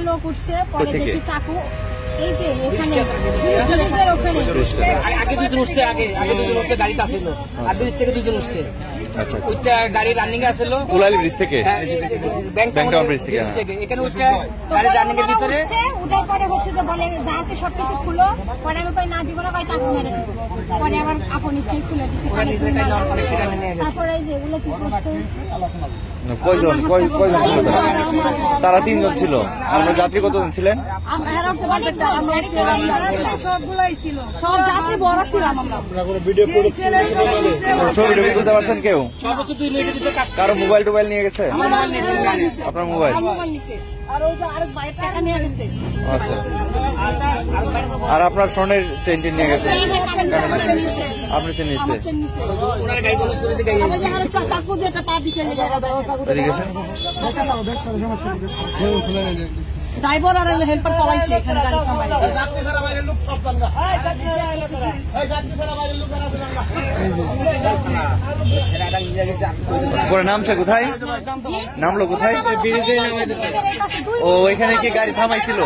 লোক উঠছে, পরে দেখি চাকু এই যে এখানে ওখানে আগে দুজন উঠছে, আগে দুজন উঠছে, গাড়িতে আসছিল আর ব্রিজ থেকে দুজন উঠছে। আচ্ছা, ওইটা গাড়ি রানিং আসছিল কুলালি ব্রিজ থেকে, ব্যাংক টাউন ব্রিজ থেকে এখানে উঠছে গাড়ি রানিং এর ভিতরে উঠার পরে হচ্ছে যে বলে যা আছে সবকিছু খুলো, পরে আমি কই না দিব না, কই চাকু মেরে দিব, পরে আবার আপন ইচ্ছেই খুলে দিছে। তারপরে এই যে এগুলো কি করছে, কয়জন ছিল তারা? 3 জন ছিল। আপনার যাত্রী কতজন ছিলেন? সবগুলাই ছিল, সব যাত্রী বড় ছিলাম আমরা। ছবি টবি তুলতে পারছেন কেউ? কারো মোবাইল টোবাইল নিয়ে গেছে? আপনার মোবাইল আচ্ছা, আর আপনার স্বর্ণের চেইনটি নিয়ে গেছে? আপনি চেন নিচ্ছে ড্রাইভার আর হেল্পার পলাইছে এখানে গাড়ি থামায়। পরে নামছে কোথায়? নামলো কোথায়? ও এখানে কি গাড়ি থামাইছিল?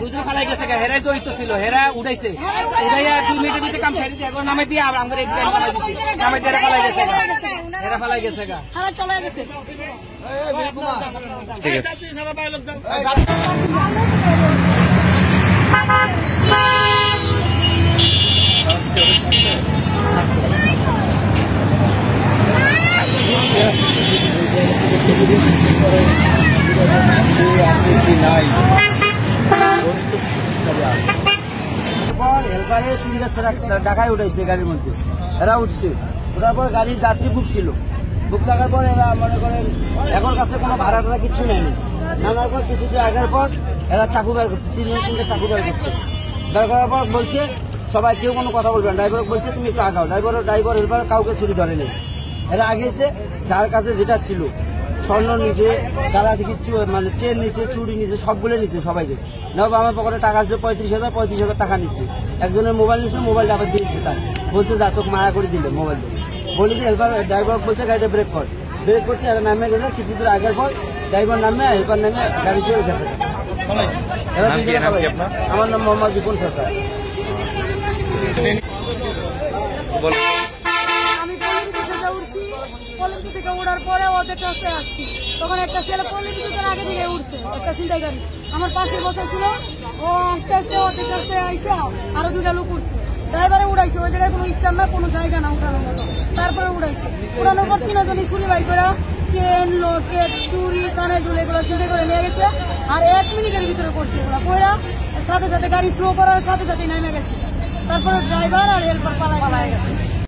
দুজন ফালাই গেছে, হেরাই জড়িত ছিল, হেরা উঠাইছে, উঠাইয়া 2 মিনিটের ভিতরে কাম ছেড়ে দিয়ে এখন নামাই দিয়ে আমরা ফালাই দিচ্ছি, নামাই দিয়ে ফালাই গেছে, হেরা ফালাই গেছে গা, চলে গেছে। ঠিক আছে। ঢাকায় উঠাইছে গাড়ির মধ্যে, এরা উঠছে, ওঠার পর গাড়ির যাত্রী বুক ছিল, বুক থাকার পর এরা মনে করেন এখন কাছে কোনো ভাড়া টাড়া কিচ্ছু নেয়নি। নামার পর কিছুদিন আগের পর এরা চাকু বের করছে, 3 চাকু বের করছে। বের করার পর বলছে সবাই কেউ কোনো কথা বলবেন, ড্রাইভার বলছে তুমি একটু আগাও। ড্রাইভার হেল্পার কাউকে ছুরি ধরেনি, এরা আগিয়েছে। যার কাছে যেটা ছিল, স্বর্ণ নিচে, তারা কিছু মানে চেন নিচে, চুড়ি নিচে, সবগুলো নিচে সবাইকে। নব আমার পকেটে টাকা আছে 35,000 টাকা নিচ্ছে। একজনের মোবাইল নিচ্ছে, মোবাইলটা আবার দিয়েছে, তার বলছে যা তোকে মায়া করে দিলে মোবাইল বলে দিয়ে হেল্পার ড্রাইভার বলছে গাড়িটা ব্রেক করছে, এরা নামে গেছে। কিছু দূর আগের পর ড্রাইভার নামে, হেল্পার নামে গাড়ি চলে গেছে। আমার নাম মোহাম্মদ বিপুল সরকার। পল্লবী থেকে ওঠার পরে ওদের কাছে আসছি, তখন একটা ছেলে পল্লবী থেকে আগে থেকে উঠছে, একটা ছিনতাই গাড়ি আমার পাশে বসেছিল। ও আস্তে আস্তে ওদের কাছে আইসা আরো 2টা লোক উঠছে, ড্রাইভারে উড়াইছে, ওই জায়গায় কোনো স্ট্যান্ড না, কোনো জায়গা না উঠানোর মতো। তারপরে উড়াইছে, উড়ানোর পর 3 জনই ছুরি বাই করে চেন, লকেট, চুরি, কানের দুল এগুলো ছিনতাই করে নিয়ে গেছে। আর 1 মিনিটের ভিতরে করছে এগুলো কইরা, সাথে সাথে গাড়ি স্লো করার সাথে সাথে নেমে গেছে। তারপরে ড্রাইভার আর হেল্পার পালাই গেছে।